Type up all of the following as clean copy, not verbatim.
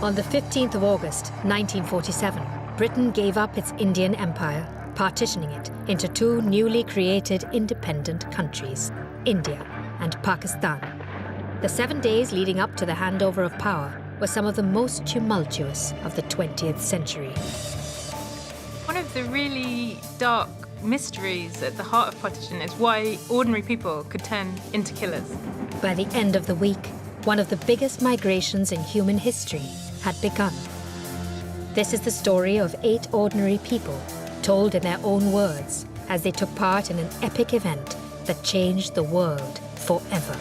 On the 15th of August, 1947, Britain gave up its Indian Empire, partitioning it into two newly created independent countries, India and Pakistan. The 7 days leading up to the handover of power were some of the most tumultuous of the 20th century. One of the really dark mysteries at the heart of partition is why ordinary people could turn into killers. By the end of the week, one of the biggest migrations in human history had begun. This is the story of 8 ordinary people, told in their own words, as they took part in an epic event that changed the world forever.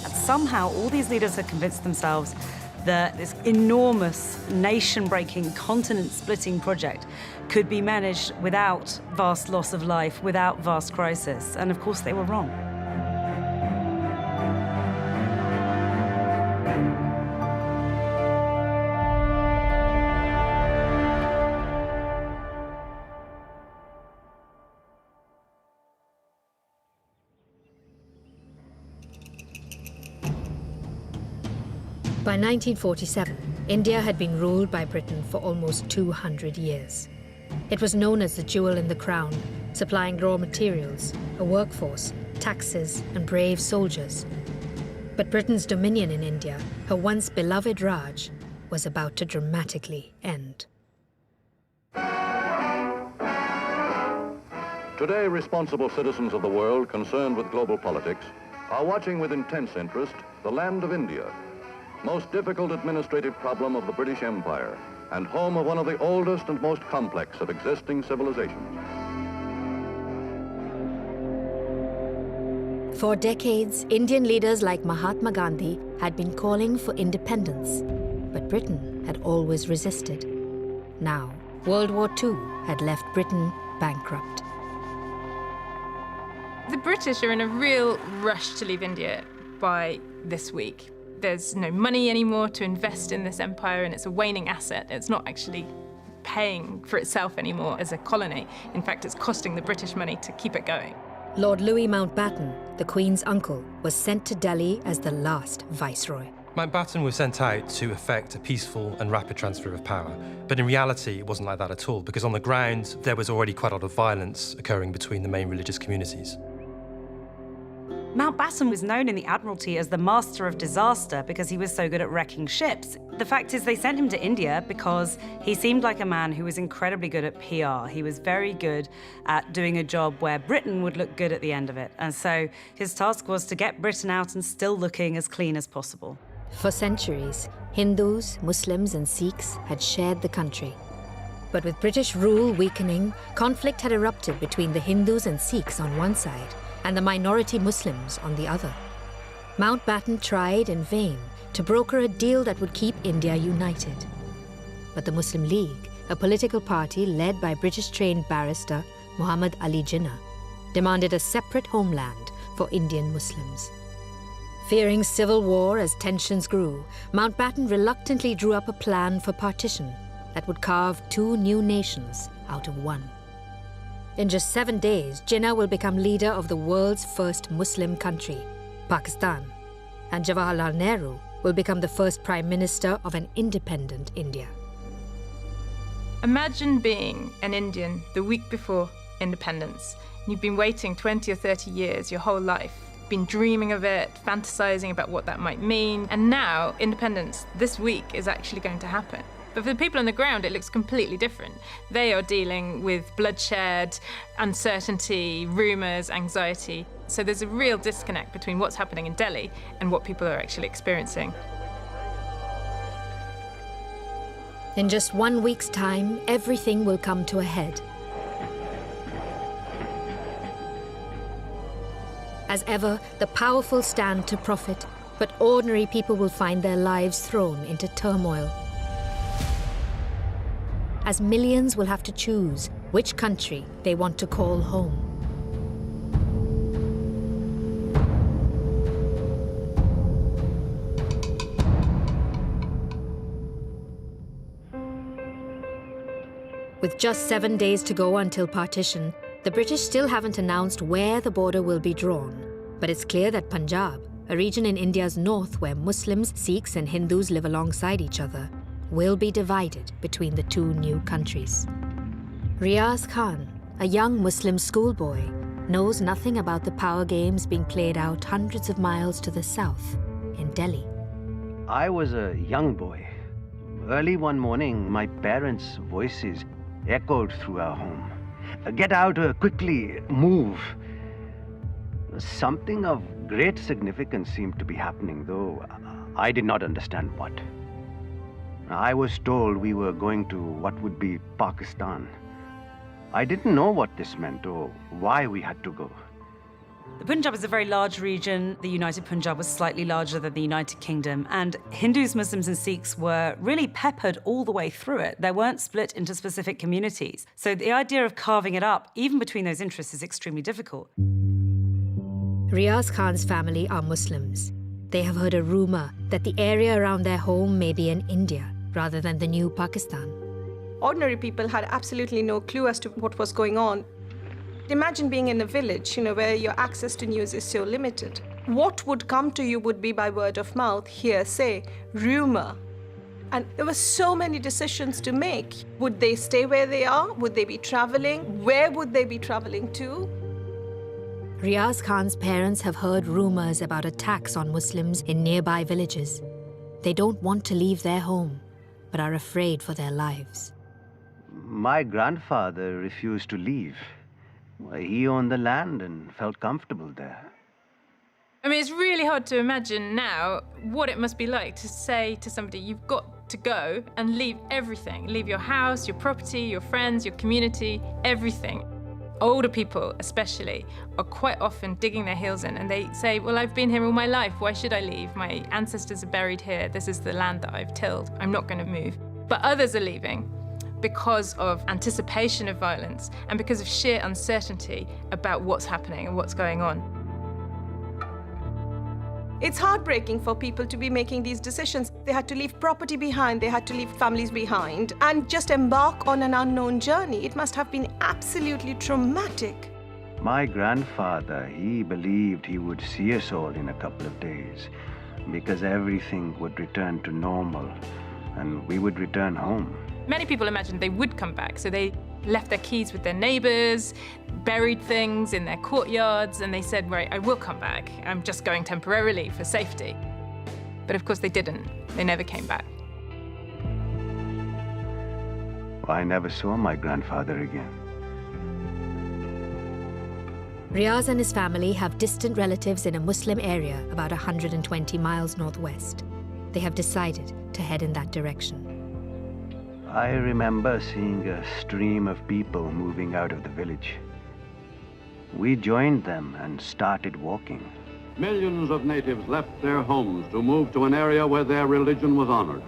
And somehow all these leaders had convinced themselves that this enormous, nation-breaking, continent-splitting project could be managed without vast loss of life, without vast crisis. And of course they were wrong. By 1947, India had been ruled by Britain for almost 200 years. It was known as the jewel in the crown, supplying raw materials, a workforce, taxes, and brave soldiers. But Britain's dominion in India, her once beloved Raj, was about to dramatically end. Today, responsible citizens of the world concerned with global politics are watching with intense interest the land of India, most difficult administrative problem of the British Empire, and home of one of the oldest and most complex of existing civilizations. For decades, Indian leaders like Mahatma Gandhi had been calling for independence, but Britain had always resisted. Now, World War II had left Britain bankrupt. The British are in a real rush to leave India by this week. There's no money anymore to invest in this empire, and it's a waning asset. It's not actually paying for itself anymore as a colony. In fact, it's costing the British money to keep it going. Lord Louis Mountbatten, the Queen's uncle, was sent to Delhi as the last viceroy. Mountbatten was sent out to effect a peaceful and rapid transfer of power. But in reality, it wasn't like that at all, because on the ground, there was already quite a lot of violence occurring between the main religious communities. Mountbatten was known in the Admiralty as the master of disaster because he was so good at wrecking ships. The fact is they sent him to India because he seemed like a man who was incredibly good at PR. He was very good at doing a job where Britain would look good at the end of it. And so his task was to get Britain out and still looking as clean as possible. For centuries, Hindus, Muslims, and Sikhs had shared the country. But with British rule weakening, conflict had erupted between the Hindus and Sikhs on one side and the minority Muslims on the other. Mountbatten tried in vain to broker a deal that would keep India united. But the Muslim League, a political party led by British-trained barrister Muhammad Ali Jinnah, demanded a separate homeland for Indian Muslims. Fearing civil war as tensions grew, Mountbatten reluctantly drew up a plan for partition that would carve 2 new nations out of one. In just 7 days, Jinnah will become leader of the world's first Muslim country, Pakistan, and Jawaharlal Nehru will become the first Prime Minister of an independent India. Imagine being an Indian the week before independence. You've been waiting 20 or 30 years, your whole life, been dreaming of it, fantasizing about what that might mean, and now independence this week is actually going to happen. But for the people on the ground, it looks completely different. They are dealing with bloodshed, uncertainty, rumours, anxiety. So there's a real disconnect between what's happening in Delhi and what people are actually experiencing. In just 1 week's time, everything will come to a head. As ever, the powerful stand to profit, but ordinary people will find their lives thrown into turmoil. As millions will have to choose which country they want to call home. With just 7 days to go until partition, the British still haven't announced where the border will be drawn, but it's clear that Punjab, a region in India's north where Muslims, Sikhs, and Hindus live alongside each other, will be divided between the two new countries. Riaz Khan, a young Muslim schoolboy, knows nothing about the power games being played out hundreds of miles to the south, in Delhi. I was a young boy. Early one morning, my parents' voices echoed through our home. Get out, quickly, move. Something of great significance seemed to be happening, though I did not understand what. I was told we were going to what would be Pakistan. I didn't know what this meant or why we had to go. The Punjab is a very large region. The United Punjab was slightly larger than the United Kingdom, and Hindus, Muslims, and Sikhs were really peppered all the way through it. They weren't split into specific communities. So the idea of carving it up, even between those interests, is extremely difficult. Riaz Khan's family are Muslims. They have heard a rumor that the area around their home may be in India rather than the new Pakistan. Ordinary people had absolutely no clue as to what was going on. Imagine being in a village, where your access to news is so limited. What would come to you would be by word of mouth, hearsay, rumor. And there were so many decisions to make. Would they stay where they are? Would they be traveling? Where would they be traveling to? Riaz Khan's parents have heard rumors about attacks on Muslims in nearby villages. They don't want to leave their home, but are afraid for their lives. My grandfather refused to leave. He owned the land and felt comfortable there. I mean, it's really hard to imagine now what it must be like to say to somebody, you've got to go and leave everything. Leave your house, your property, your friends, your community, everything. Older people, especially, are quite often digging their heels in and they say, well, I've been here all my life. Why should I leave? My ancestors are buried here. This is the land that I've tilled. I'm not going to move. But others are leaving because of anticipation of violence and because of sheer uncertainty about what's happening and what's going on. It's heartbreaking for people to be making these decisions. They had to leave property behind, they had to leave families behind, and just embark on an unknown journey. It must have been absolutely traumatic. My grandfather, he believed he would see us all in a couple of days because everything would return to normal and we would return home. Many people imagined they would come back, so they left their keys with their neighbours, buried things in their courtyards, and they said, right, I will come back. I'm just going temporarily for safety. But of course they didn't. They never came back. I never saw my grandfather again. Riaz and his family have distant relatives in a Muslim area about 120 miles northwest. They have decided to head in that direction. I remember seeing a stream of people moving out of the village. We joined them and started walking. Millions of natives left their homes to move to an area where their religion was honored.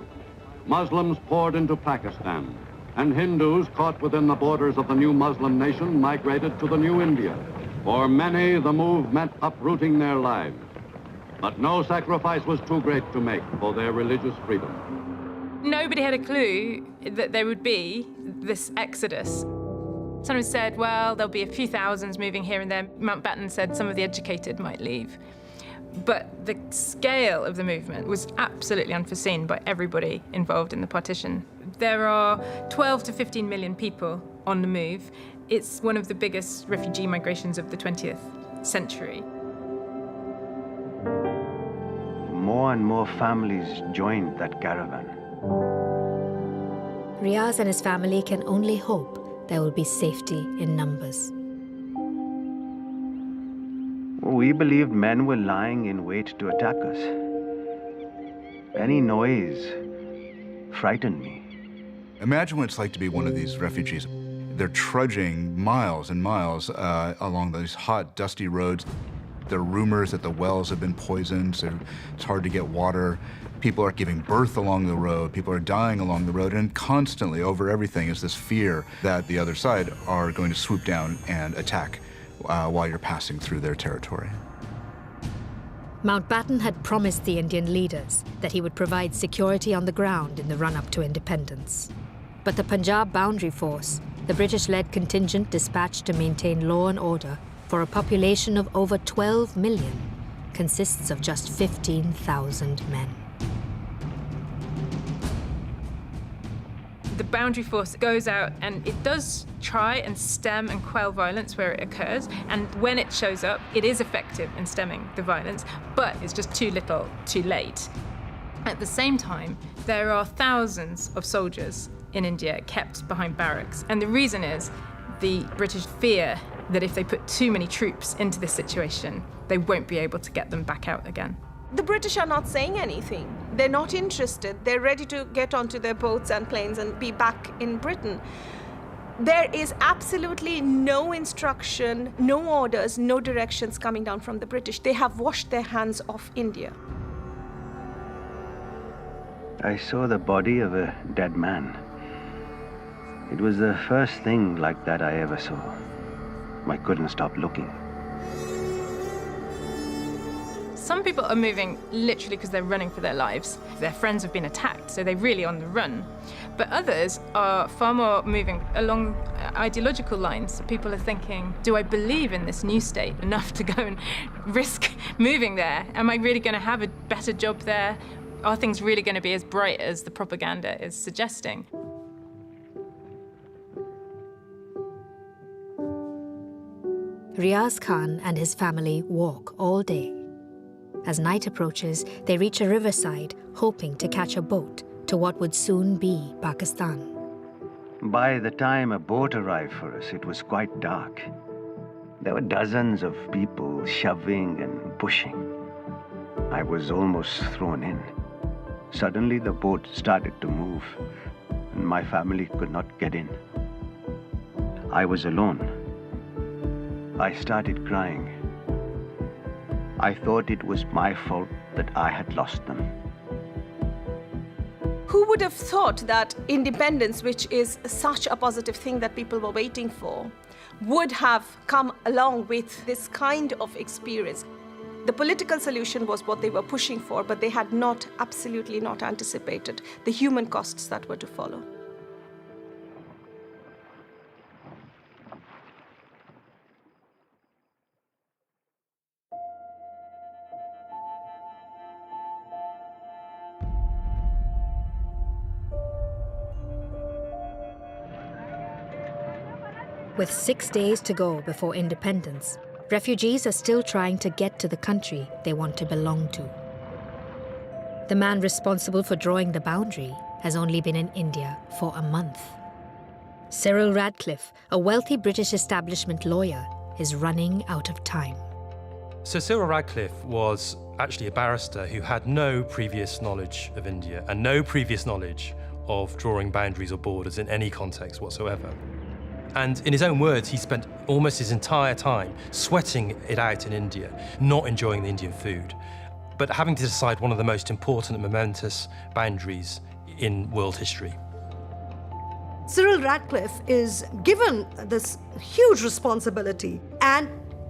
Muslims poured into Pakistan, and Hindus caught within the borders of the new Muslim nation migrated to the new India. For many, the move meant uprooting their lives. But no sacrifice was too great to make for their religious freedom. Nobody had a clue that there would be this exodus. Someone said, well, there'll be a few thousands moving here and there. Mountbatten said some of the educated might leave. But the scale of the movement was absolutely unforeseen by everybody involved in the partition. There are 12 to 15 million people on the move. It's one of the biggest refugee migrations of the 20th century. More and more families joined that caravan. Riaz and his family can only hope there will be safety in numbers. We believed men were lying in wait to attack us. Any noise frightened me. Imagine what it's like to be one of these refugees. They're trudging miles and miles along these hot, dusty roads. There are rumors that the wells have been poisoned, so it's hard to get water. People are giving birth along the road. People are dying along the road. And constantly over everything is this fear that the other side are going to swoop down and attack while you're passing through their territory. Mountbatten had promised the Indian leaders that he would provide security on the ground in the run-up to independence. But the Punjab Boundary Force, the British-led contingent dispatched to maintain law and order for a population of over 12 million, consists of just 15,000 men. The boundary force goes out and it does try and stem and quell violence where it occurs. And when it shows up, it is effective in stemming the violence, but it's just too little, too late. At the same time, there are thousands of soldiers in India kept behind barracks. And the reason is the British fear that if they put too many troops into this situation, they won't be able to get them back out again. The British are not saying anything. They're not interested. They're ready to get onto their boats and planes and be back in Britain. There is absolutely no instruction, no orders, no directions coming down from the British. They have washed their hands off India. I saw the body of a dead man. It was the first thing like that I ever saw. I couldn't stop looking. Some people are moving literally because they're running for their lives. Their friends have been attacked, so they're really on the run. But others are far more moving along ideological lines. People are thinking, do I believe in this new state enough to go and risk moving there? Am I really going to have a better job there? Are things really going to be as bright as the propaganda is suggesting? Riaz Khan and his family walk all day. As night approaches, they reach a riverside, hoping to catch a boat to what would soon be Pakistan. By the time a boat arrived for us, it was quite dark. There were dozens of people shoving and pushing. I was almost thrown in. Suddenly the boat started to move, and my family could not get in. I was alone. I started crying. I thought it was my fault that I had lost them. Who would have thought that independence, which is such a positive thing that people were waiting for, would have come along with this kind of experience? The political solution was what they were pushing for, but they had not, absolutely not anticipated the human costs that were to follow. With 6 days to go before independence, refugees are still trying to get to the country they want to belong to. The man responsible for drawing the boundary has only been in India for a month. Cyril Radcliffe, a wealthy British establishment lawyer, is running out of time. So Cyril Radcliffe was actually a barrister who had no previous knowledge of India and no previous knowledge of drawing boundaries or borders in any context whatsoever. And in his own words, he spent almost his entire time sweating it out in India, not enjoying the Indian food, but having to decide one of the most important and momentous boundaries in world history. Cyril Radcliffe is given this huge responsibility and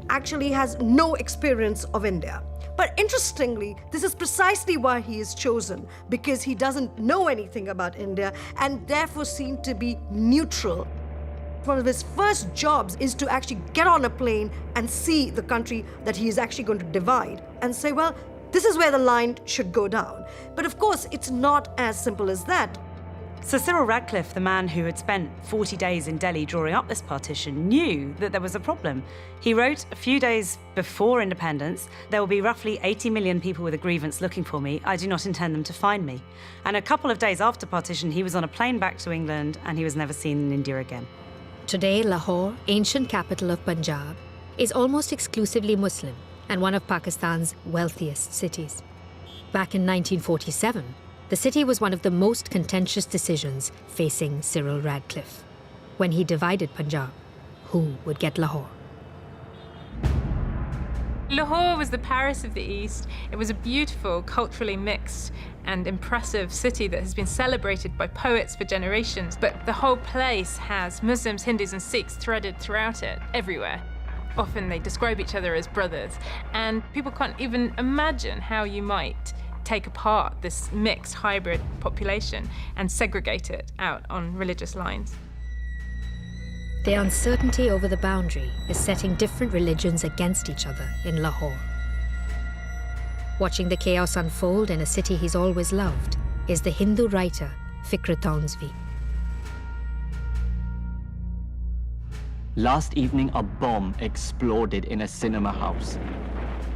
actually has no experience of India. But interestingly, this is precisely why he is chosen, because he doesn't know anything about India and therefore seemed to be neutral. One of his first jobs is to actually get on a plane and see the country that he is actually going to divide and say, well, this is where the line should go down. But of course, it's not as simple as that. So Cyril Radcliffe, the man who had spent 40 days in Delhi drawing up this partition, knew that there was a problem. He wrote a few days before independence, there will be roughly 80 million people with a grievance looking for me. I do not intend them to find me. And a couple of days after partition, he was on a plane back to England and he was never seen in India again. Today, Lahore, ancient capital of Punjab, is almost exclusively Muslim and one of Pakistan's wealthiest cities. Back in 1947, the city was one of the most contentious decisions facing Cyril Radcliffe. When he divided Punjab, who would get Lahore? Lahore was the Paris of the East. It was a beautiful, culturally mixed and impressive city that has been celebrated by poets for generations. But the whole place has Muslims, Hindus and Sikhs threaded throughout it, everywhere. Often they describe each other as brothers. And people can't even imagine how you might take apart this mixed hybrid population and segregate it out on religious lines. The uncertainty over the boundary is setting different religions against each other in Lahore. watching the chaos unfold in a city he's always loved, is the Hindu writer Fikr Townsvie. Last evening, a bomb exploded in a cinema house.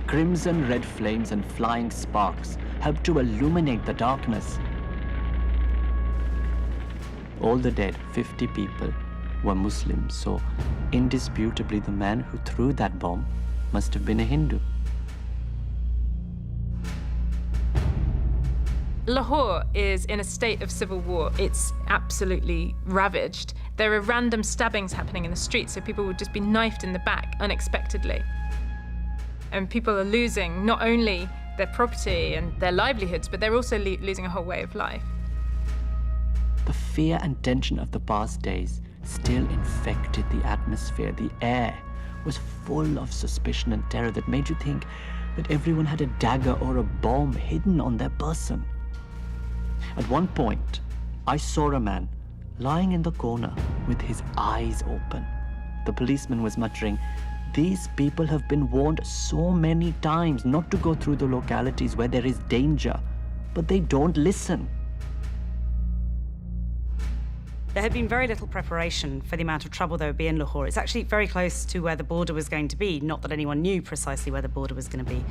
Crimson red flames and flying sparks helped to illuminate the darkness. All the dead, 50 people, were Muslims, so indisputably the man who threw that bomb must have been a Hindu. Lahore is in a state of civil war. It's absolutely ravaged. There are random stabbings happening in the streets, so people would just be knifed in the back unexpectedly. And people are losing not only their property and their livelihoods, but they're also losing a whole way of life. The fear and tension of the past days still infected the atmosphere. The air was full of suspicion and terror that made you think that everyone had a dagger or a bomb hidden on their person. At one point, I saw a man lying in the corner with his eyes open. The policeman was muttering, "These people have been warned so many times not to go through the localities where there is danger, but they don't listen." There had been very little preparation for the amount of trouble there would be in Lahore. It's actually very close to where the border was going to be, not that anyone knew precisely where the border was going to be.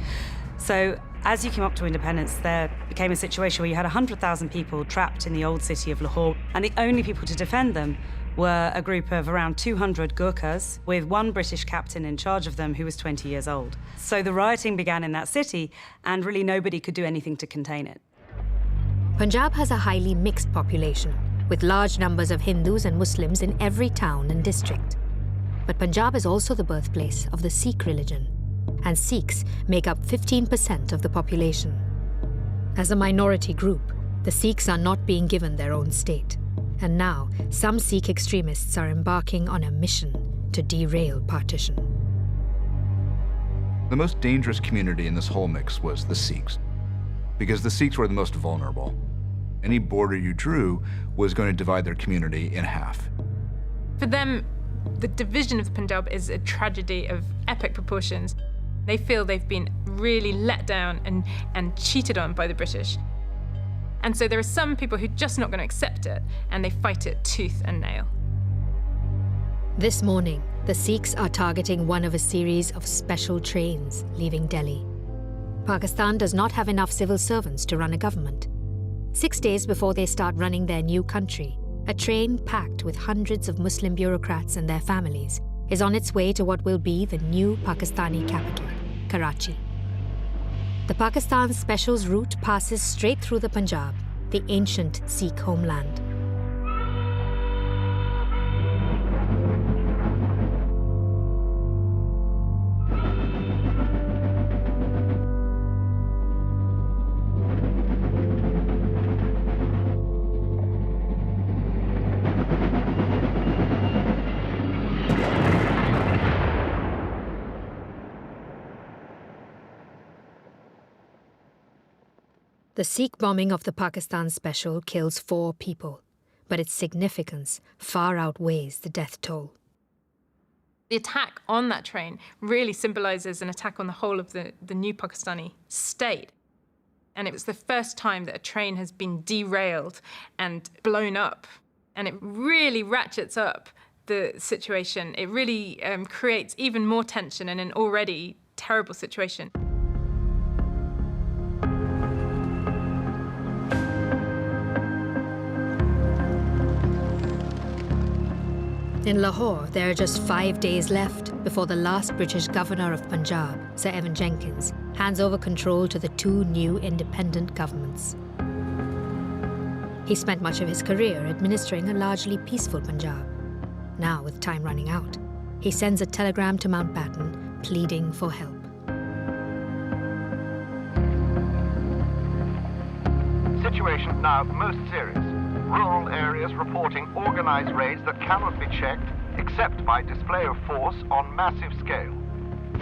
So as you came up to independence, there became a situation where you had 100,000 people trapped in the old city of Lahore, and the only people to defend them were a group of around 200 Gurkhas, with one British captain in charge of them who was 20 years old. So the rioting began in that city, and really nobody could do anything to contain it. Punjab has a highly mixed population, with large numbers of Hindus and Muslims in every town and district. But Punjab is also the birthplace of the Sikh religion, and Sikhs make up 15% of the population. As a minority group, the Sikhs are not being given their own state, and now some Sikh extremists are embarking on a mission to derail partition. The most dangerous community in this whole mix was the Sikhs, because the Sikhs were the most vulnerable. Any border you drew was going to divide their community in half. For them, the division of Punjab is a tragedy of epic proportions. They feel they've been really let down and cheated on by the British. And so there are some people who are just not going to accept it, and they fight it tooth and nail. This morning, the Sikhs are targeting one of a series of special trains leaving Delhi. Pakistan does not have enough civil servants to run a government. 6 days before they start running their new country, a train packed with hundreds of Muslim bureaucrats and their families is on its way to what will be the new Pakistani capital, Karachi. The Pakistan Specials route passes straight through the Punjab, the ancient Sikh homeland. The Sikh bombing of the Pakistan Special kills 4 people, but its significance far outweighs the death toll. The attack on that train really symbolises an attack on the whole of the new Pakistani state. And it was the first time that a train has been derailed and blown up. And it really ratchets up the situation. It really creates even more tension in an already terrible situation. In Lahore, there are just 5 days left before the last British governor of Punjab, Sir Evan Jenkins, hands over control to the 2 new independent governments. He spent much of his career administering a largely peaceful Punjab. Now, with time running out, he sends a telegram to Mountbatten pleading for help. Situation now most serious. Rural areas reporting organized raids that cannot be checked except by display of force on massive scale.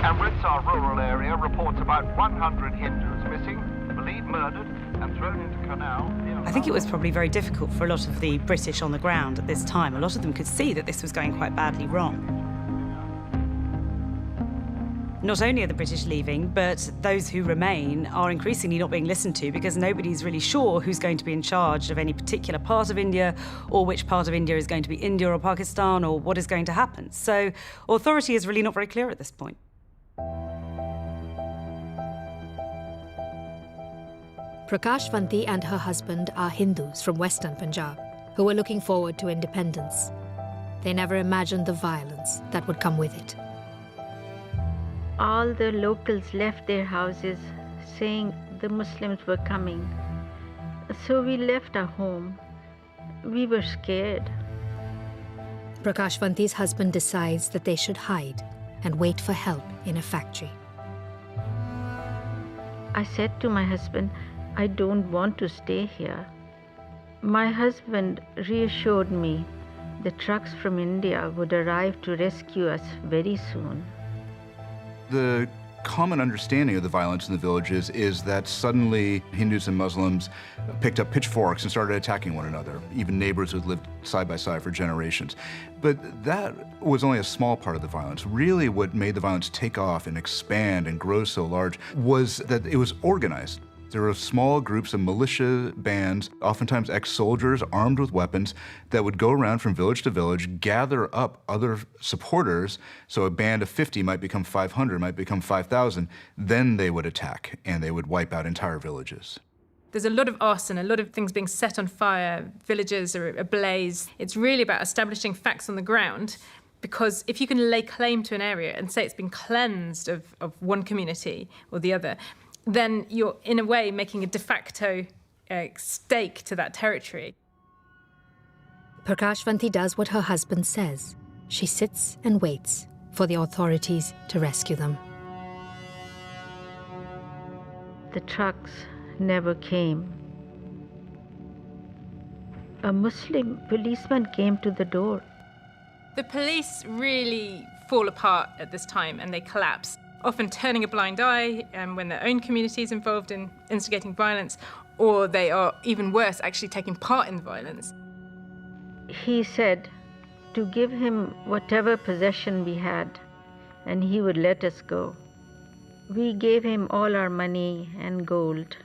Amritsar rural area reports about 100 Hindus missing, believed murdered and thrown into canal. I think it was probably very difficult for a lot of the British on the ground at this time. A lot of them could see that this was going quite badly wrong. Not only are the British leaving, but those who remain are increasingly not being listened to because nobody's really sure who's going to be in charge of any particular part of India, or which part of India is going to be India or Pakistan, or what is going to happen. So authority is really not very clear at this point. Prakashvanti and her husband are Hindus from western Punjab who were looking forward to independence. They never imagined the violence that would come with it. All the locals left their houses saying the Muslims were coming. So we left our home. We were scared. Prakashvanti's husband decides that they should hide and wait for help in a factory. I said to my husband, I don't want to stay here. My husband reassured me the trucks from India would arrive to rescue us very soon. The common understanding of the violence in the villages is that suddenly Hindus and Muslims picked up pitchforks and started attacking one another, even neighbors who had lived side by side for generations. But that was only a small part of the violence. Really, what made the violence take off and expand and grow so large was that it was organized. There were small groups of militia bands, oftentimes ex-soldiers armed with weapons, that would go around from village to village, gather up other supporters. So a band of 50 might become 500, might become 5,000. Then they would attack, and they would wipe out entire villages. There's a lot of arson, a lot of things being set on fire, villages are ablaze. It's really about establishing facts on the ground, because if you can lay claim to an area and say it's been cleansed of one community or the other, then you're, in a way, making a de facto stake to that territory. Prakashvanti does what her husband says. She sits and waits for the authorities to rescue them. The trucks never came. A Muslim policeman came to the door. The police really fall apart at this time and they collapse, often turning a blind eye when their own community is involved in instigating violence, or they are, even worse, actually taking part in the violence. He said to give him whatever possession we had, and he would let us go. We gave him all our money and gold.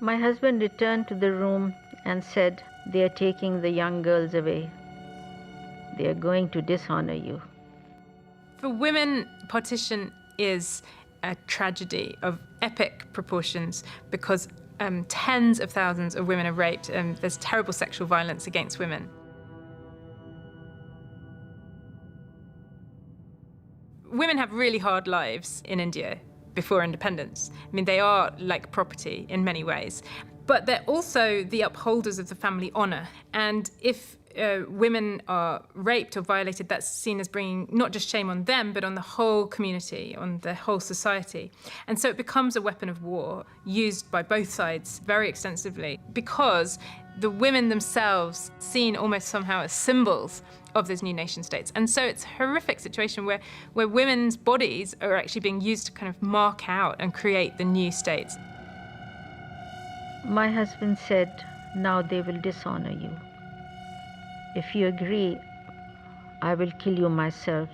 My husband returned to the room and said, "They are taking the young girls away. They are going to dishonor you." For women, partition is a tragedy of epic proportions because tens of thousands of women are raped and there's terrible sexual violence against women. Women have really hard lives in India before independence. I mean, they are like property in many ways, but they're also the upholders of the family honor. And if women are raped or violated, that's seen as bringing not just shame on them, but on the whole community, on the whole society. And so it becomes a weapon of war used by both sides very extensively because the women themselves seen almost somehow as symbols of these new nation states. And so it's a horrific situation where women's bodies are actually being used to kind of mark out and create the new states. My husband said, "Now they will dishonor you. If you agree, I will kill you myself."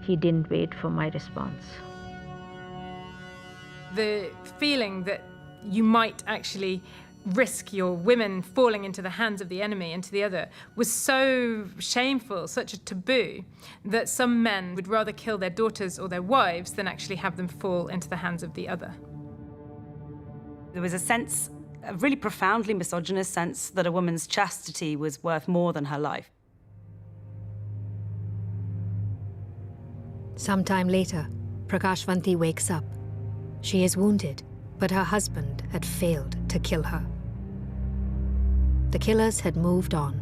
He didn't wait for my response. The feeling that you might actually risk your women falling into the hands of the enemy and to the other was so shameful, such a taboo, that some men would rather kill their daughters or their wives than actually have them fall into the hands of the other. There was a really profoundly misogynist sense that a woman's chastity was worth more than her life. Sometime later, Prakashvanti wakes up. She is wounded, but her husband had failed to kill her. The killers had moved on.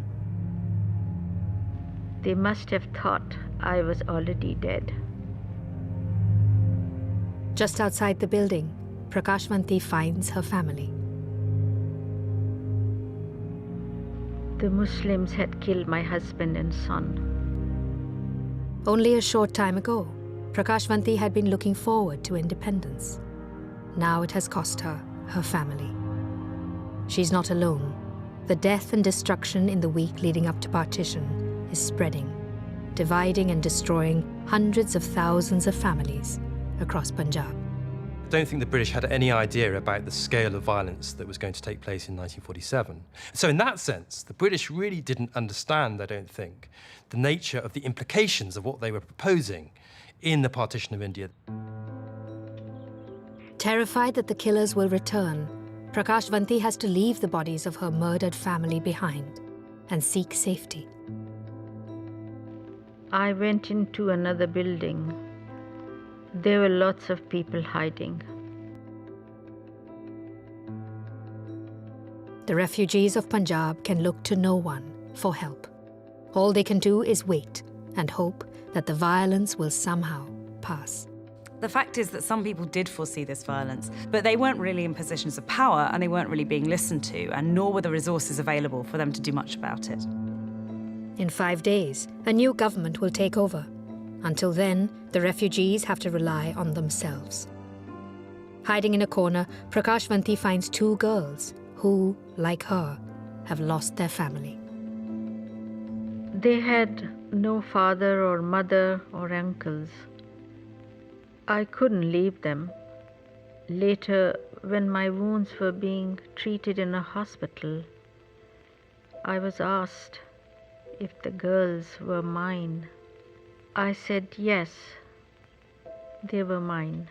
They must have thought I was already dead. Just outside the building, Prakashvanti finds her family. The Muslims had killed my husband and son. Only a short time ago, Prakashvanti had been looking forward to independence. Now it has cost her her family. She's not alone. The death and destruction in the week leading up to partition is spreading dividing and destroying hundreds of thousands of families across Punjab. I don't think the British had any idea about the scale of violence that was going to take place in 1947. So in that sense, the British really didn't understand, I don't think, the nature of the implications of what they were proposing in the partition of India. Terrified that the killers will return, Prakashvanti has to leave the bodies of her murdered family behind and seek safety. I went into another building. There were lots of people hiding. The refugees of Punjab can look to no one for help. All they can do is wait and hope that the violence will somehow pass. The fact is that some people did foresee this violence, but they weren't really in positions of power and they weren't really being listened to, and nor were the resources available for them to do much about it. In 5 days, a new government will take over. Until then, the refugees have to rely on themselves. Hiding in a corner, Prakashvanti finds 2 girls who, like her, have lost their family. They had no father or mother or uncles. I couldn't leave them. Later, when my wounds were being treated in a hospital, I was asked if the girls were mine. I said yes, they were mine.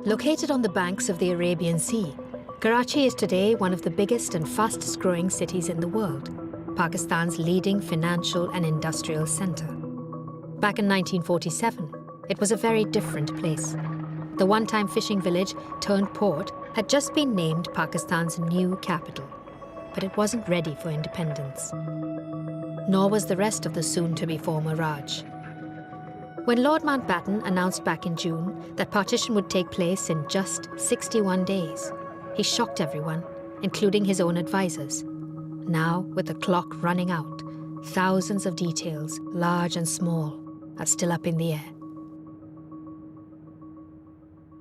Located on the banks of the Arabian Sea, Karachi is today one of the biggest and fastest growing cities in the world, Pakistan's leading financial and industrial center. Back in 1947, it was a very different place. The one-time fishing village turned port had just been named Pakistan's new capital, but it wasn't ready for independence. Nor was the rest of the soon-to-be former Raj. When Lord Mountbatten announced back in June that partition would take place in just 61 days, he shocked everyone, including his own advisors. Now, with the clock running out, thousands of details, large and small, are still up in the air.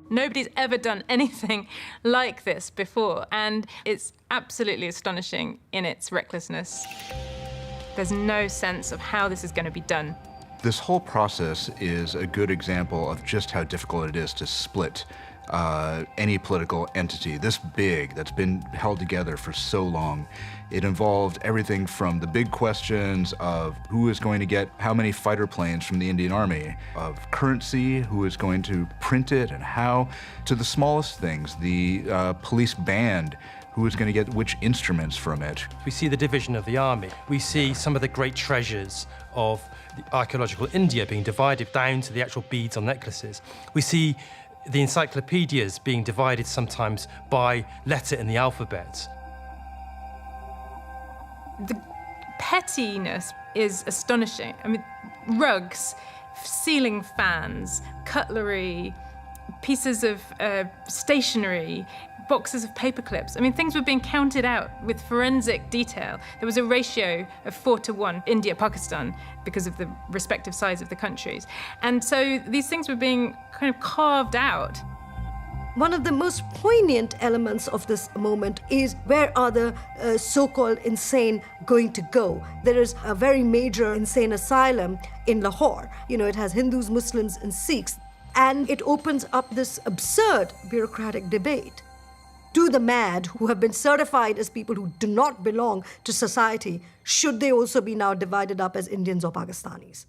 Nobody's ever done anything like this before, and it's absolutely astonishing in its recklessness. There's no sense of how this is going to be done. This whole process is a good example of just how difficult it is to split any political entity this big that's been held together for so long. It involved everything from the big questions of who is going to get how many fighter planes from the Indian Army, of currency, who is going to print it and how, to the smallest things, the police band, who is going to get which instruments from it. We see the division of the army. We see some of the great treasures of the archaeological India being divided down to the actual beads on necklaces. We see the encyclopedias being divided sometimes by letter in the alphabet. The pettiness is astonishing. I mean, rugs, ceiling fans, cutlery, pieces of stationery, boxes of paper clips. I mean, things were being counted out with forensic detail. There was a ratio of 4-1, India-Pakistan, because of the respective size of the countries. And so these things were being kind of carved out. One of the most poignant elements of this moment is where are the so-called insane going to go? There is a very major insane asylum in Lahore. You know, it has Hindus, Muslims, and Sikhs. And it opens up this absurd bureaucratic debate. Do the mad, who have been certified as people who do not belong to society, should they also be now divided up as Indians or Pakistanis?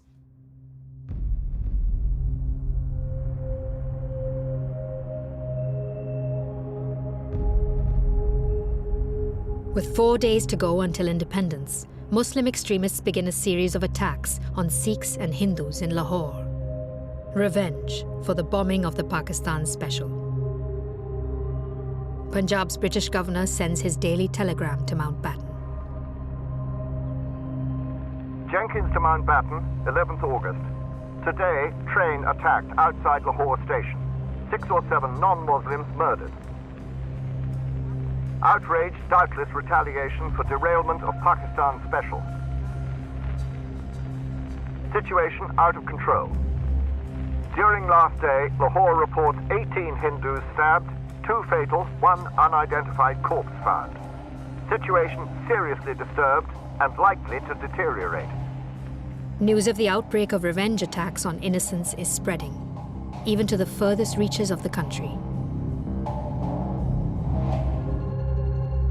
With 4 days to go until independence, Muslim extremists begin a series of attacks on Sikhs and Hindus in Lahore. Revenge for the bombing of the Pakistan Special. Punjab's British governor sends his daily telegram to Mountbatten. Jenkins to Mountbatten, 11th August. Today, train attacked outside Lahore station. 6 or 7 non-Muslims murdered. Outrage, doubtless retaliation for derailment of Pakistan Special. Situation out of control. During last day, Lahore reports 18 Hindus stabbed, 2 fatal, 1 unidentified corpse found. Situation seriously disturbed and likely to deteriorate. News of the outbreak of revenge attacks on innocents is spreading, even to the furthest reaches of the country.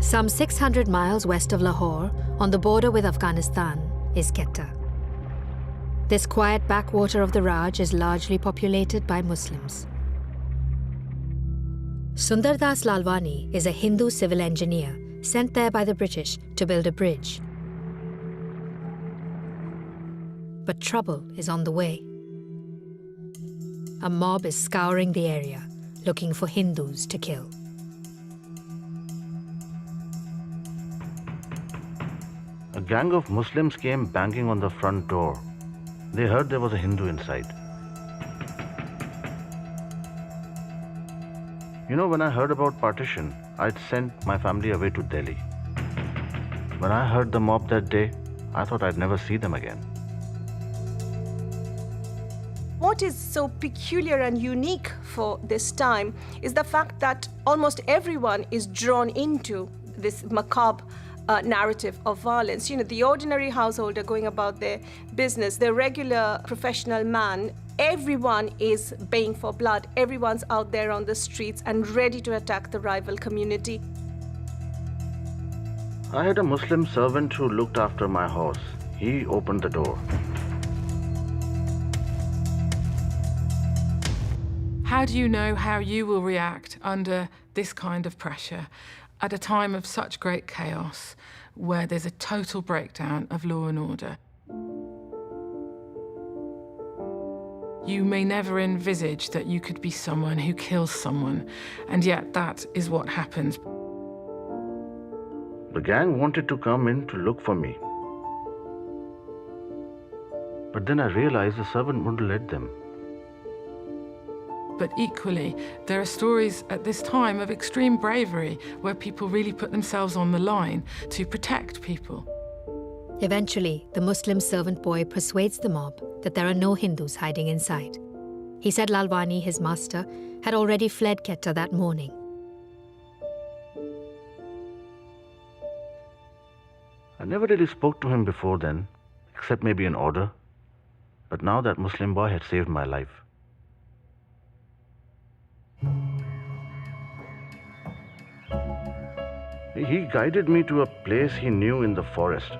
Some 600 miles west of Lahore, on the border with Afghanistan, is Quetta. This quiet backwater of the Raj is largely populated by Muslims. Sundar Das Lalwani is a Hindu civil engineer sent there by the British to build a bridge. But trouble is on the way. A mob is scouring the area, looking for Hindus to kill. A gang of Muslims came banging on the front door. They heard there was a Hindu inside. You know, when I heard about partition, I'd sent my family away to Delhi. When I heard the mob that day, I thought I'd never see them again. What is so peculiar and unique for this time is the fact that almost everyone is drawn into this macabre narrative of violence. You know, the ordinary householder going about their business, the regular professional man, everyone is baying for blood. Everyone's out there on the streets and ready to attack the rival community. I had a Muslim servant who looked after my horse. He opened the door. How do you know how you will react under this kind of pressure at a time of such great chaos where there's a total breakdown of law and order? You may never envisage that you could be someone who kills someone, and yet that is what happens. The gang wanted to come in to look for me. But then I realized the servant wouldn't let them. But equally, there are stories at this time of extreme bravery where people really put themselves on the line to protect people. Eventually, the Muslim servant boy persuades the mob that there are no Hindus hiding inside. He said Lalwani, his master, had already fled Quetta that morning. I never really spoke to him before then, except maybe an order. But now that Muslim boy had saved my life. He guided me to a place he knew in the forest.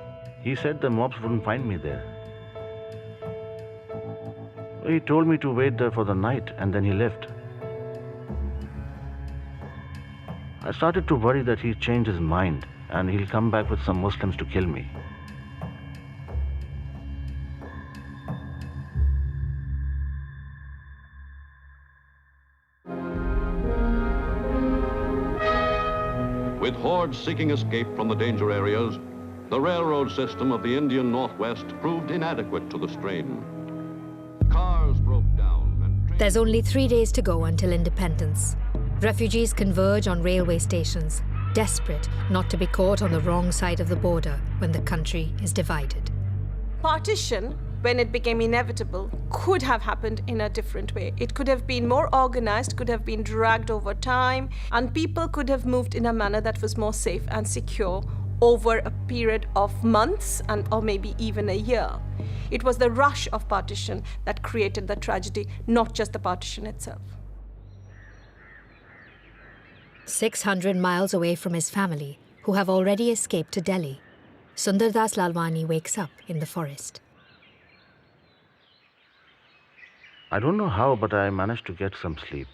He said the mobs wouldn't find me there. He told me to wait there for the night, and then he left. I started to worry that he'd changed his mind and he'll come back with some Muslims to kill me. With hordes seeking escape from the danger areas, the railroad system of the Indian Northwest proved inadequate to the strain. Cars broke down and... There's only 3 days to go until independence. Refugees converge on railway stations, desperate not to be caught on the wrong side of the border when the country is divided. Partition, when it became inevitable, could have happened in a different way. It could have been more organized, could have been dragged over time, and people could have moved in a manner that was more safe and secure over a period of months or maybe even a year. It was the rush of partition that created the tragedy, not just the partition itself. 600 miles away from his family, who have already escaped to Delhi, Sundar Das Lalwani wakes up in the forest. I don't know how, but I managed to get some sleep.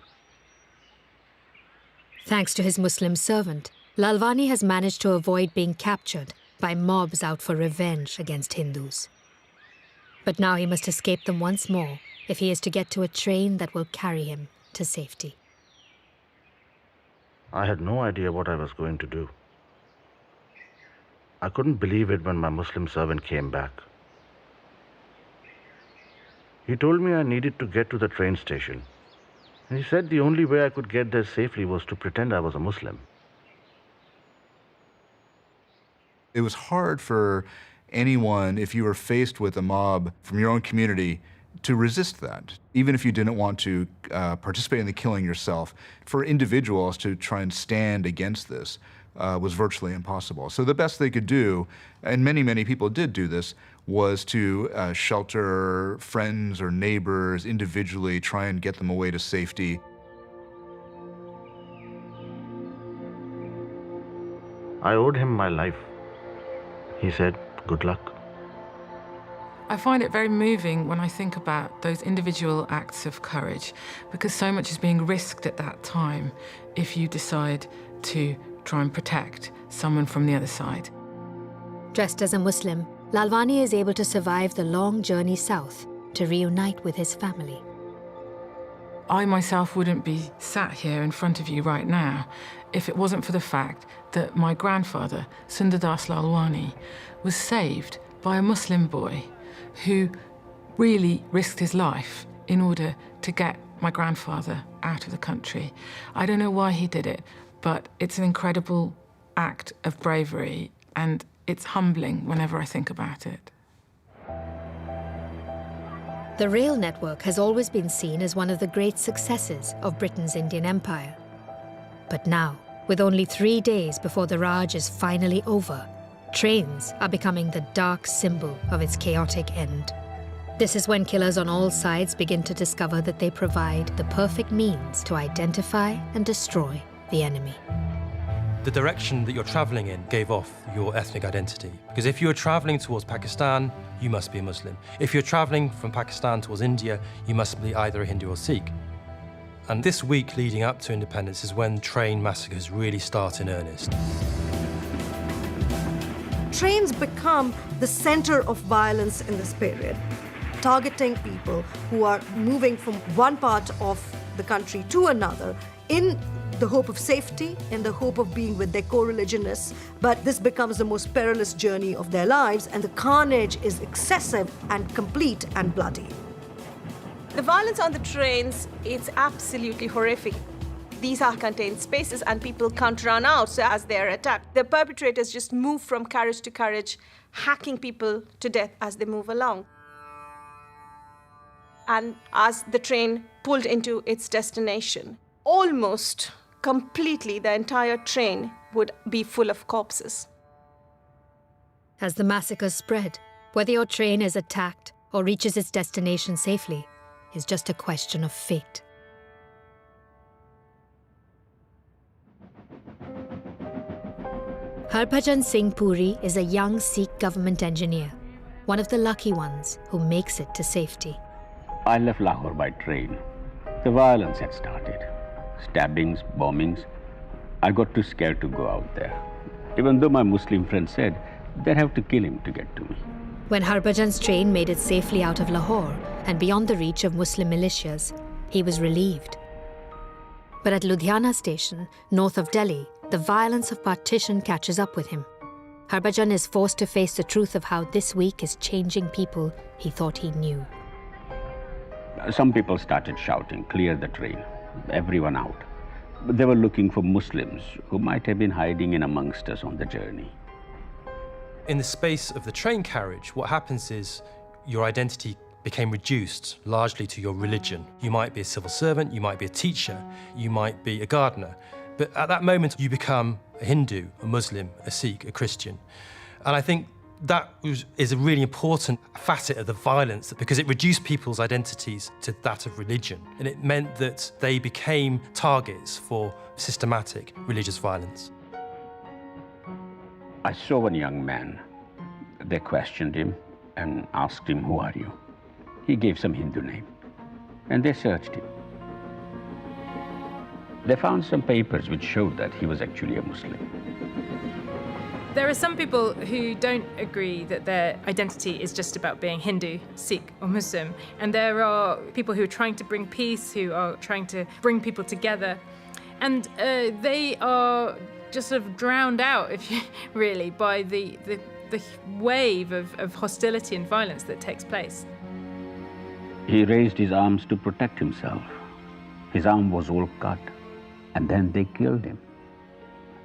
Thanks to his Muslim servant, Lalwani has managed to avoid being captured by mobs out for revenge against Hindus. But now he must escape them once more if he is to get to a train that will carry him to safety. I had no idea what I was going to do. I couldn't believe it when my Muslim servant came back. He told me I needed to get to the train station. And he said the only way I could get there safely was to pretend I was a Muslim. It was hard for anyone, if you were faced with a mob from your own community to resist that. Even if you didn't want to participate in the killing yourself, for individuals to try and stand against this was virtually impossible. So the best they could do, and many, many people did do this, was to shelter friends or neighbors individually, try and get them away to safety. I owed him my life. He said, "Good luck." I find it very moving when I think about those individual acts of courage, because so much is being risked at that time if you decide to try and protect someone from the other side. Dressed as a Muslim, Lalwani is able to survive the long journey south to reunite with his family. I myself wouldn't be sat here in front of you right now if it wasn't for the fact that my grandfather, Sundardas Lalwani, was saved by a Muslim boy who really risked his life in order to get my grandfather out of the country. I don't know why he did it, but it's an incredible act of bravery, and it's humbling whenever I think about it. The rail network has always been seen as one of the great successes of Britain's Indian Empire. But now, with only 3 days before the Raj is finally over, trains are becoming the dark symbol of its chaotic end. This is when killers on all sides begin to discover that they provide the perfect means to identify and destroy the enemy. The direction that you're traveling in gave off your ethnic identity. Because if you were traveling towards Pakistan, you must be a Muslim. If you're traveling from Pakistan towards India, you must be either a Hindu or Sikh. And this week leading up to independence is when train massacres really start in earnest. Trains become the center of violence in this period, targeting people who are moving from one part of the country to another in the hope of safety, in the hope of being with their co-religionists. But this becomes the most perilous journey of their lives, and the carnage is excessive and complete and bloody. The violence on the trains, it's absolutely horrific. These are contained spaces and people can't run out, so as they're attacked, the perpetrators just move from carriage to carriage, hacking people to death as they move along. And as the train pulled into its destination, almost completely the entire train would be full of corpses. As the massacres spread, whether your train is attacked or reaches its destination safely is just a question of fate. Harbhajan Singh Puri is a young Sikh government engineer, one of the lucky ones who makes it to safety. I left Lahore by train. The violence had started. Stabbings, bombings. I got too scared to go out there. Even though my Muslim friends said they'd have to kill him to get to me. When Harbhajan's train made it safely out of Lahore and beyond the reach of Muslim militias, he was relieved. But at Ludhiana station, north of Delhi, the violence of partition catches up with him. Harbhajan is forced to face the truth of how this week is changing people he thought he knew. Some people started shouting, "Clear the train, everyone out." But they were looking for Muslims who might have been hiding in amongst us on the journey. In the space of the train carriage, what happens is your identity became reduced largely to your religion. You might be a civil servant, you might be a teacher, you might be a gardener. But at that moment, you become a Hindu, a Muslim, a Sikh, a Christian. And I think that is a really important facet of the violence, because it reduced people's identities to that of religion. And it meant that they became targets for systematic religious violence. I saw one young man. They questioned him and asked him, "Who are you?" He gave some Hindu name, and they searched him. They found some papers which showed that he was actually a Muslim. There are some people who don't agree that their identity is just about being Hindu, Sikh, or Muslim. And there are people who are trying to bring peace, who are trying to bring people together. And they are just sort of drowned out, really, by the wave of hostility and violence that takes place. He raised his arms to protect himself. His arm was all cut, and then they killed him.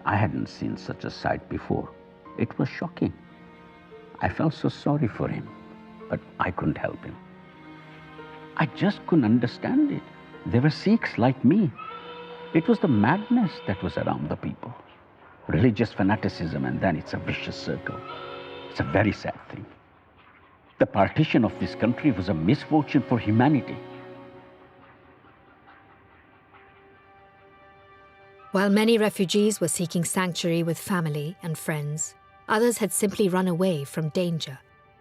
I hadn't seen such a sight before. It was shocking. I felt so sorry for him, but I couldn't help him. I just couldn't understand it. They were Sikhs like me. It was the madness that was around the people. Religious fanaticism, and then it's a vicious circle. It's a very sad thing. The partition of this country was a misfortune for humanity. While many refugees were seeking sanctuary with family and friends, others had simply run away from danger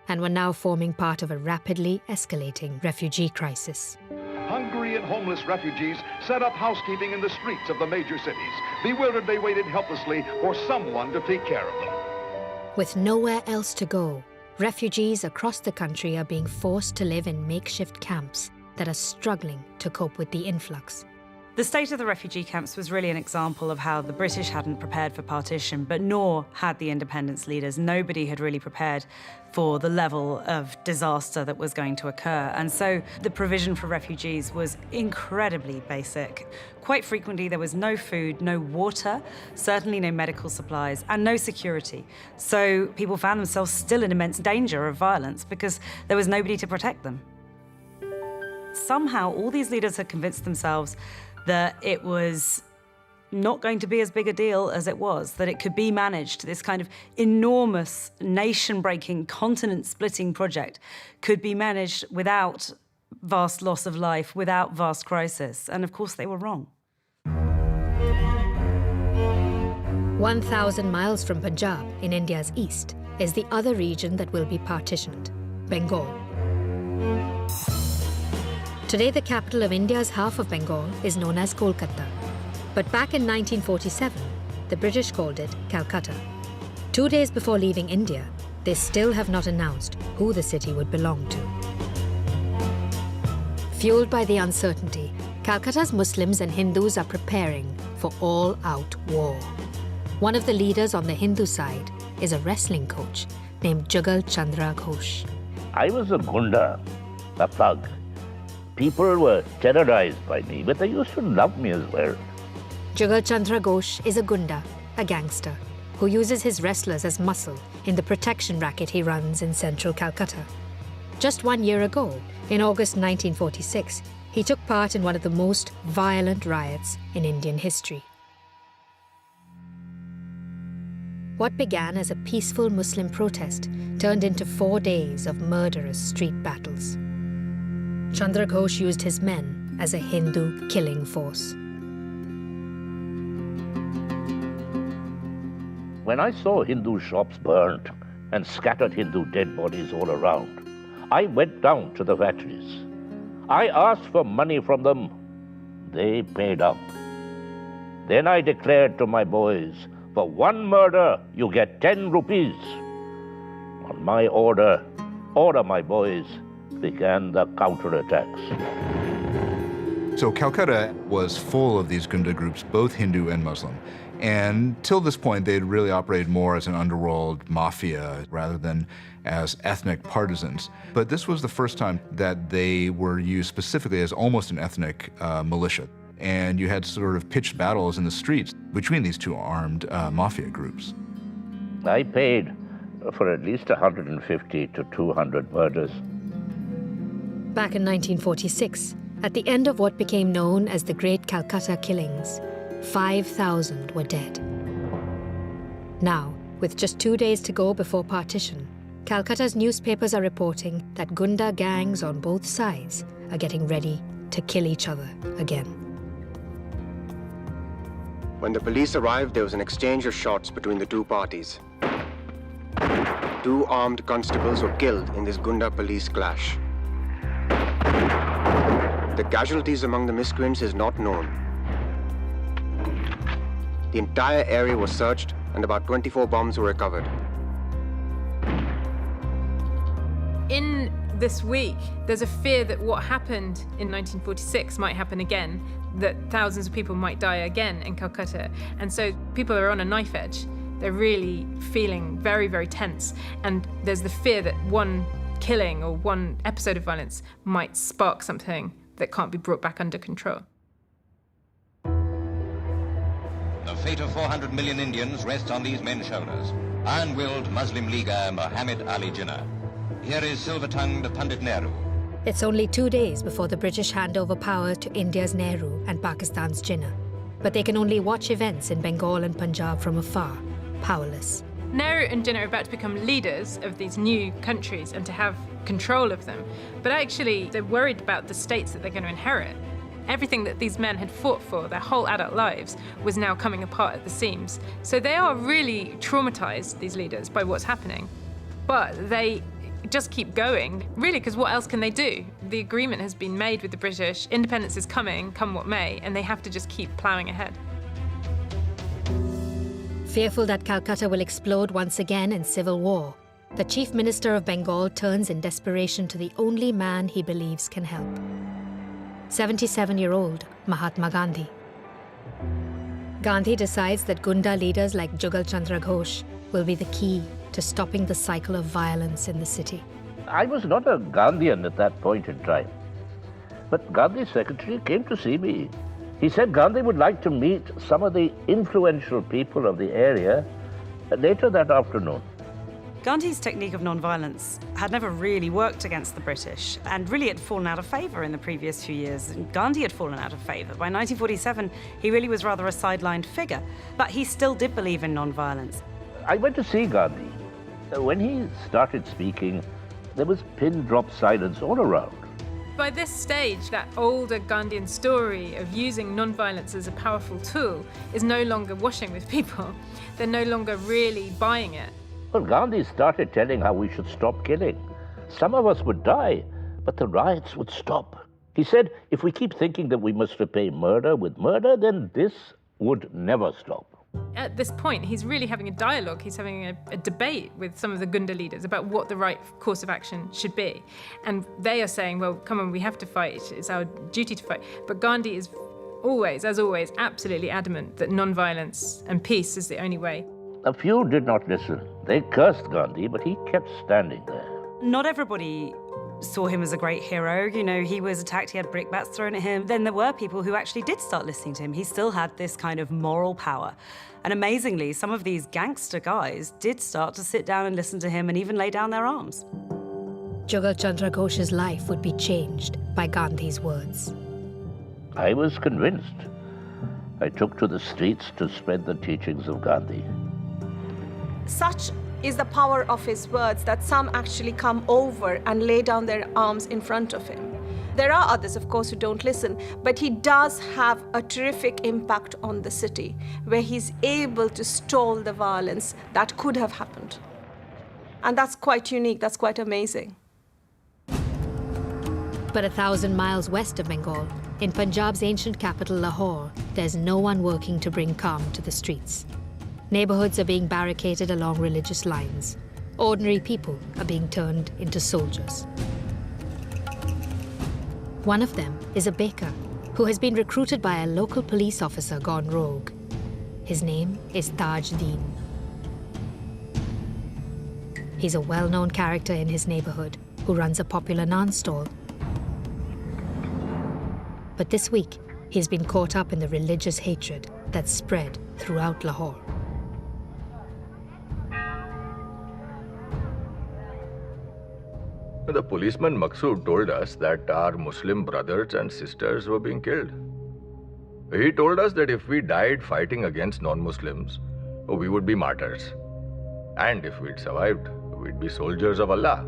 and were now forming part of a rapidly escalating refugee crisis. Hungry and homeless refugees set up housekeeping in the streets of the major cities. Bewildered, they waited helplessly for someone to take care of them. With nowhere else to go, refugees across the country are being forced to live in makeshift camps that are struggling to cope with the influx. The state of the refugee camps was really an example of how the British hadn't prepared for partition, but nor had the independence leaders. Nobody had really prepared for the level of disaster that was going to occur. And so the provision for refugees was incredibly basic. Quite frequently, there was no food, no water, certainly no medical supplies, and no security. So people found themselves still in immense danger of violence because there was nobody to protect them. Somehow, all these leaders had convinced themselves that it was not going to be as big a deal as it was, that it could be managed. This kind of enormous, nation-breaking, continent-splitting project could be managed without vast loss of life, without vast crisis. And of course, they were wrong. 1,000 miles from Punjab, in India's east, is the other region that will be partitioned, Bengal. Today, the capital of India's half of Bengal is known as Calcutta. But back in 1947, the British called it Calcutta. 2 days before leaving India, they still have not announced who the city would belong to. Fueled by the uncertainty, Calcutta's Muslims and Hindus are preparing for all-out war. One of the leaders on the Hindu side is a wrestling coach named Jugal Chandra Ghosh. I was a gunda, a thug. People were terrorized by me, but they used to love me as well. Jugal Chandra Ghosh is a gunda, a gangster, who uses his wrestlers as muscle in the protection racket he runs in central Calcutta. Just 1 year ago, in August 1946, he took part in one of the most violent riots in Indian history. What began as a peaceful Muslim protest turned into 4 days of murderous street battles. Chandra Ghosh used his men as a Hindu killing force. When I saw Hindu shops burnt and scattered Hindu dead bodies all around, I went down to the factories. I asked for money from them. They paid up. Then I declared to my boys, for one murder, you get 10 rupees. On my order my boys began the counterattacks. So Calcutta was full of these Gunda groups, both Hindu and Muslim. And till this point, they'd really operated more as an underworld mafia rather than as ethnic partisans. But this was the first time that they were used specifically as almost an ethnic militia. And you had sort of pitched battles in the streets between these two armed mafia groups. I paid for at least 150 to 200 murders. Back in 1946, at the end of what became known as the Great Calcutta Killings, 5,000 were dead. Now, with just 2 days to go before partition, Calcutta's newspapers are reporting that Gunda gangs on both sides are getting ready to kill each other again. When the police arrived, there was an exchange of shots between the two parties. 2 armed constables were killed in this Gunda police clash. The casualties among the miscreants is not known. The entire area was searched and about 24 bombs were recovered. In this week, there's a fear that what happened in 1946 might happen again, that thousands of people might die again in Calcutta. And so people are on a knife edge. They're really feeling very, very tense. And there's the fear that one killing or one episode of violence might spark something that can't be brought back under control. The fate of 400 million Indians rests on these men's shoulders. Iron-willed Muslim leaguer Muhammad Ali Jinnah. Here is silver-tongued Pandit Nehru. It's only 2 days before the British hand over power to India's Nehru and Pakistan's Jinnah. But they can only watch events in Bengal and Punjab from afar, powerless. Nehru and Jinnah are about to become leaders of these new countries and to have control of them. But actually, they're worried about the states that they're going to inherit. Everything that these men had fought for their whole adult lives was now coming apart at the seams. So they are really traumatized, these leaders, by what's happening. But they just keep going, really, because what else can they do? The agreement has been made with the British, independence is coming, come what may, and they have to just keep ploughing ahead. Fearful that Calcutta will explode once again in civil war, the Chief Minister of Bengal turns in desperation to the only man he believes can help. 77-year-old Mahatma Gandhi. Gandhi decides that Gunda leaders like Jugal Chandra Ghosh will be the key to stopping the cycle of violence in the city. I was not a Gandhian at that point in time. But Gandhi's secretary came to see me. He said Gandhi would like to meet some of the influential people of the area later that afternoon. Gandhi's technique of non-violence had never really worked against the British and really had fallen out of favour in the previous few years. Gandhi had fallen out of favour. By 1947, he really was rather a sidelined figure, but he still did believe in non-violence. I went to see Gandhi. When he started speaking, there was pin-drop silence all around. By this stage, that older Gandhian story of using non-violence as a powerful tool is no longer washing with people. They're no longer really buying it. Well, Gandhi started telling how we should stop killing. Some of us would die, but the riots would stop. He said, if we keep thinking that we must repay murder with murder, then this would never stop. At this point, he's really having a dialogue. He's having a debate with some of the Gunda leaders about what the right course of action should be. And they are saying, well, come on, we have to fight. It's our duty to fight. But Gandhi is always, as always, absolutely adamant that non-violence and peace is the only way. A few did not listen. They cursed Gandhi, but he kept standing there. Not everybody saw him as a great hero. You know, he was attacked, he had brickbats thrown at him. Then there were people who actually did start listening to him. He still had this kind of moral power. And amazingly, some of these gangster guys did start to sit down and listen to him and even lay down their arms. Jugal Chandra Ghosh's life would be changed by Gandhi's words. I was convinced. I took to the streets to spread the teachings of Gandhi. Such is the power of his words that some actually come over and lay down their arms in front of him. There are others, of course, who don't listen, but he does have a terrific impact on the city, where he's able to stall the violence that could have happened. And that's quite unique, that's quite amazing. But 1,000 miles west of Bengal, in Punjab's ancient capital Lahore, there's no one working to bring calm to the streets. Neighborhoods are being barricaded along religious lines. Ordinary people are being turned into soldiers. One of them is a baker who has been recruited by a local police officer gone rogue. His name is Taj Deen. He's a well-known character in his neighborhood who runs a popular naan stall. But this week, he's been caught up in the religious hatred that's spread throughout Lahore. The policeman Maqsood told us that our Muslim brothers and sisters were being killed. He told us that if we died fighting against non-Muslims, we would be martyrs. And if we'd survived, we'd be soldiers of Allah.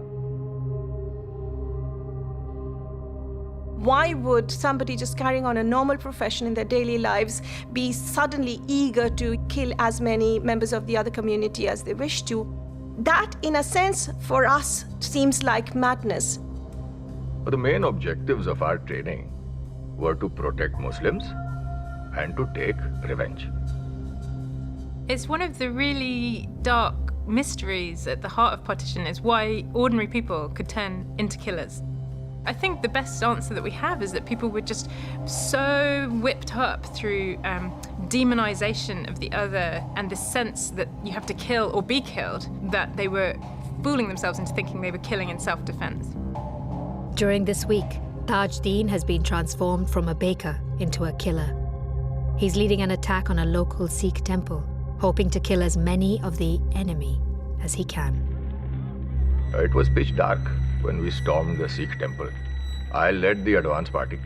Why would somebody just carrying on a normal profession in their daily lives be suddenly eager to kill as many members of the other community as they wish to? That, in a sense, for us, seems like madness. But the main objectives of our training were to protect Muslims and to take revenge. It's one of the really dark mysteries at the heart of Partition is why ordinary people could turn into killers. I think the best answer that we have is that people were just so whipped up through demonization of the other and this sense that you have to kill or be killed, that they were fooling themselves into thinking they were killing in self-defense. During this week, Taj Deen has been transformed from a baker into a killer. He's leading an attack on a local Sikh temple, hoping to kill as many of the enemy as he can. It was pitch dark when we stormed the Sikh temple. I led the advance party.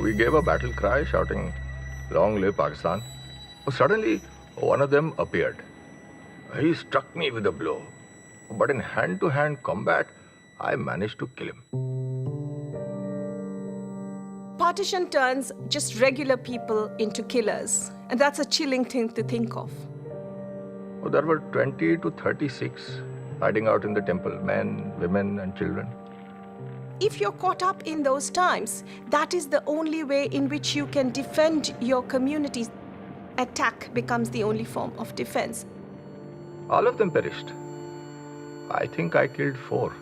We gave a battle cry shouting, "Long live Pakistan." Suddenly, one of them appeared. He struck me with a blow. But in hand-to-hand combat, I managed to kill him. Partition turns just regular people into killers. And that's a chilling thing to think of. There were 20 to 36 hiding out in the temple, men, women, and children. If you're caught up in those times, that is the only way in which you can defend your community. Attack becomes the only form of defense. All of them perished. I think I killed 4.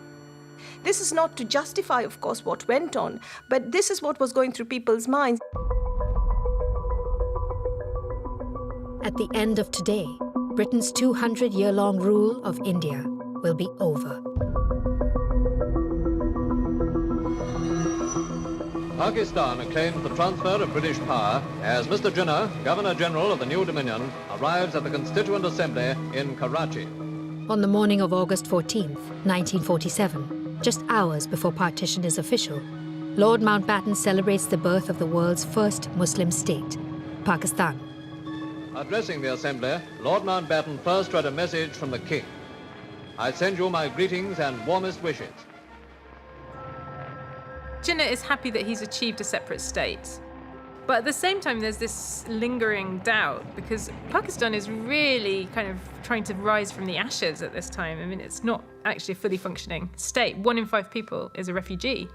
This is not to justify, of course, what went on, but this is what was going through people's minds. At the end of today, Britain's 200-year-long rule of India will be over. Pakistan acclaims the transfer of British power as Mr. Jinnah, Governor-General of the new Dominion, arrives at the Constituent Assembly in Karachi. On the morning of August 14th, 1947, just hours before partition is official, Lord Mountbatten celebrates the birth of the world's first Muslim state, Pakistan. Addressing the Assembly, Lord Mountbatten first read a message from the King. I send you my greetings and warmest wishes. Jinnah is happy that he's achieved a separate state. But at the same time, there's this lingering doubt because Pakistan is really kind of trying to rise from the ashes at this time. I mean, it's not actually a fully functioning state. 1 in 5 people is a refugee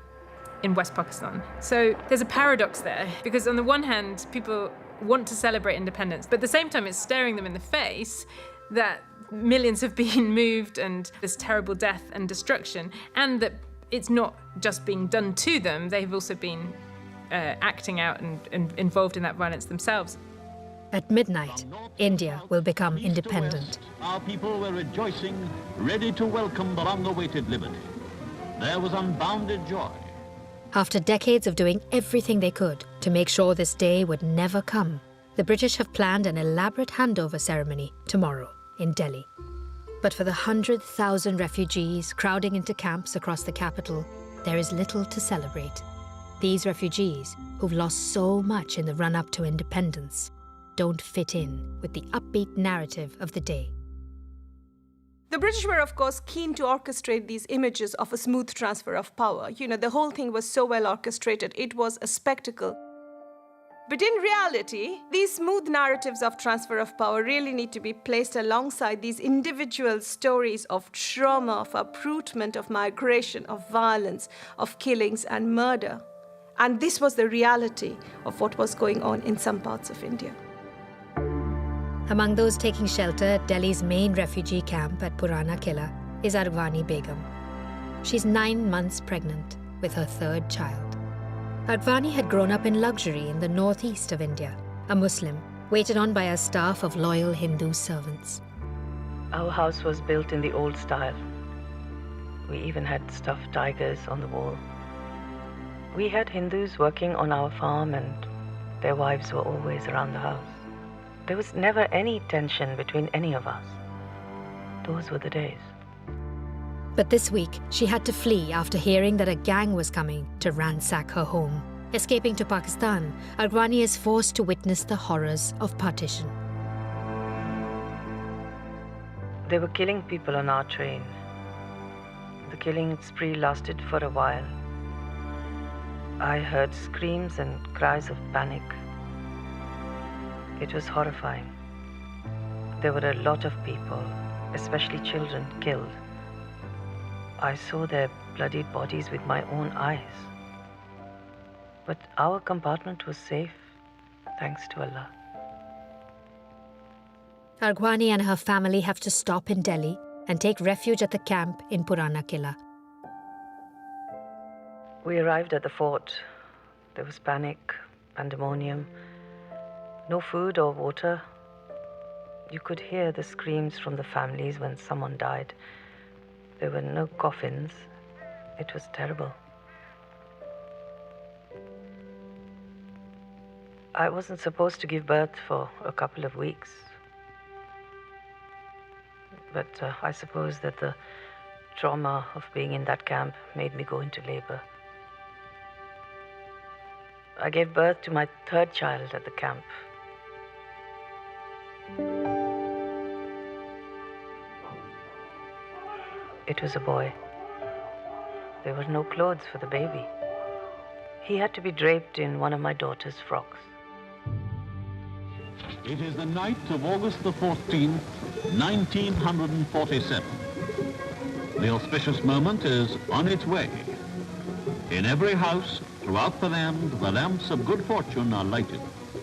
in West Pakistan. So there's a paradox there because on the one hand, people want to celebrate independence, but at the same time, it's staring them in the face that millions have been moved and there's terrible death and destruction, and that it's not just being done to them, they've also been acting out and involved in that violence themselves. At midnight, India will become independent. Our people were rejoicing, ready to welcome the long-awaited liberty. There was unbounded joy. After decades of doing everything they could to make sure this day would never come, the British have planned an elaborate handover ceremony tomorrow in Delhi. But for the 100,000 refugees crowding into camps across the capital, there is little to celebrate. These refugees, who've lost so much in the run-up to independence, don't fit in with the upbeat narrative of the day. The British were, of course, keen to orchestrate these images of a smooth transfer of power. You know, the whole thing was so well orchestrated, it was a spectacle. But in reality, these smooth narratives of transfer of power really need to be placed alongside these individual stories of trauma, of uprootment, of migration, of violence, of killings and murder. And this was the reality of what was going on in some parts of India. Among those taking shelter at Delhi's main refugee camp at Purana Killa is Arghwani Begum. She's 9 months pregnant with her 3rd child. Arghwani had grown up in luxury in the northeast of India, a Muslim, waited on by a staff of loyal Hindu servants. Our house was built in the old style. We even had stuffed tigers on the wall. We had Hindus working on our farm and their wives were always around the house. There was never any tension between any of us. Those were the days. But this week, she had to flee after hearing that a gang was coming to ransack her home. Escaping to Pakistan, Arghwani is forced to witness the horrors of partition. They were killing people on our train. The killing spree lasted for a while. I heard screams and cries of panic. It was horrifying. There were a lot of people, especially children, killed. I saw their bloodied bodies with my own eyes. But our compartment was safe, thanks to Allah. Arghwani and her family have to stop in Delhi and take refuge at the camp in Purana Killa. We arrived at the fort. There was panic, pandemonium, no food or water. You could hear the screams from the families when someone died. There were no coffins. It was terrible. I wasn't supposed to give birth for a couple of weeks. But I suppose that the trauma of being in that camp made me go into labor. I gave birth to my third child at the camp. It was a boy. There were no clothes for the baby. He had to be draped in one of my daughter's frocks. It is the night of August the 14th, 1947. The auspicious moment is on its way. In every house throughout the land, the lamps of good fortune are lighted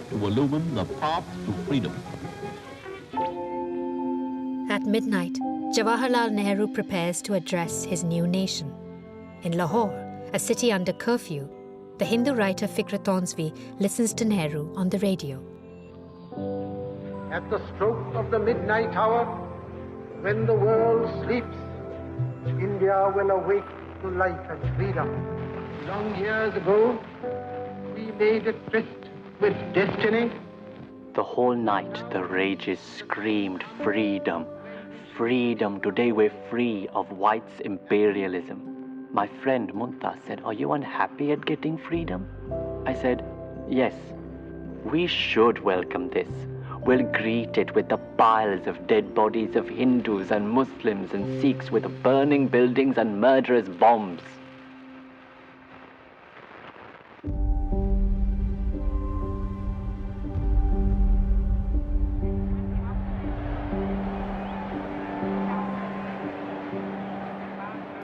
to illumine the path to freedom. At midnight, Jawaharlal Nehru prepares to address his new nation. In Lahore, a city under curfew, the Hindu writer Fikr Tonsvi listens to Nehru on the radio. At the stroke of the midnight hour, when the world sleeps, India will awake to life and freedom. Long years ago, we made a tryst with destiny. The whole night the rages screamed freedom. Freedom. Today we're free of whites' imperialism. My friend Munta said, "Are you unhappy at getting freedom?" I said, "Yes, we should welcome this. We'll greet it with the piles of dead bodies of Hindus and Muslims and Sikhs, with burning buildings and murderous bombs."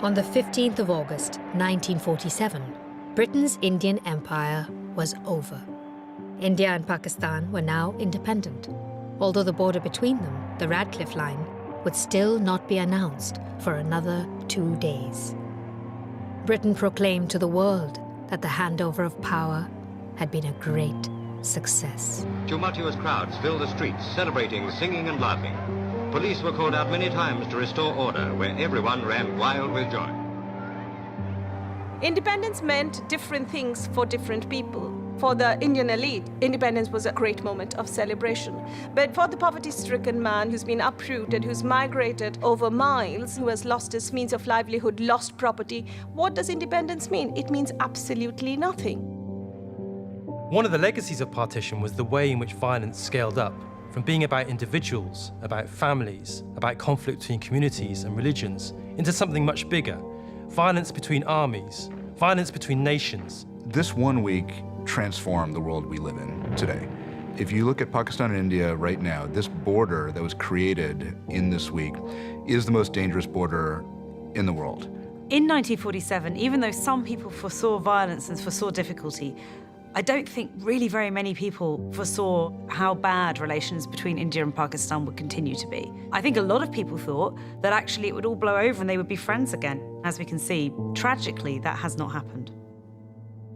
On the 15th of August, 1947, Britain's Indian Empire was over. India and Pakistan were now independent, although the border between them, the Radcliffe Line, would still not be announced for another 2 days. Britain proclaimed to the world that the handover of power had been a great success. Tumultuous crowds filled the streets, celebrating, singing and laughing. Police were called out many times to restore order, where everyone ran wild with joy. Independence meant different things for different people. For the Indian elite, independence was a great moment of celebration. But for the poverty-stricken man who's been uprooted, who's migrated over miles, who has lost his means of livelihood, lost property, what does independence mean? It means absolutely nothing. One of the legacies of partition was the way in which violence scaled up, from being about individuals, about families, about conflict between communities and religions, into something much bigger. Violence between armies, violence between nations. This 1 week transformed the world we live in today. If you look at Pakistan and India right now, this border that was created in this week is the most dangerous border in the world. In 1947, even though some people foresaw violence and foresaw difficulty, I don't think really very many people foresaw how bad relations between India and Pakistan would continue to be. I think a lot of people thought that actually it would all blow over and they would be friends again. As we can see, tragically, that has not happened.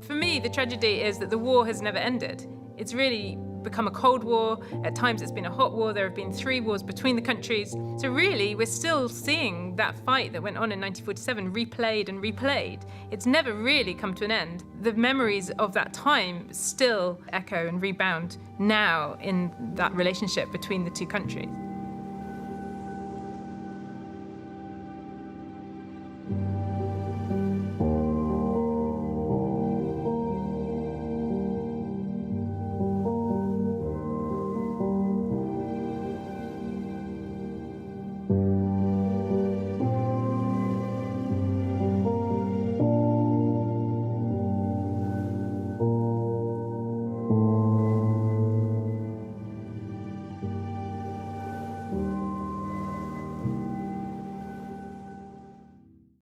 For me, the tragedy is that the war has never ended. It's really become a Cold War. At times it's been a hot war. There have been 3 wars between the countries. So really, we're still seeing that fight that went on in 1947 replayed and replayed. It's never really come to an end. The memories of that time still echo and rebound now in that relationship between the two countries.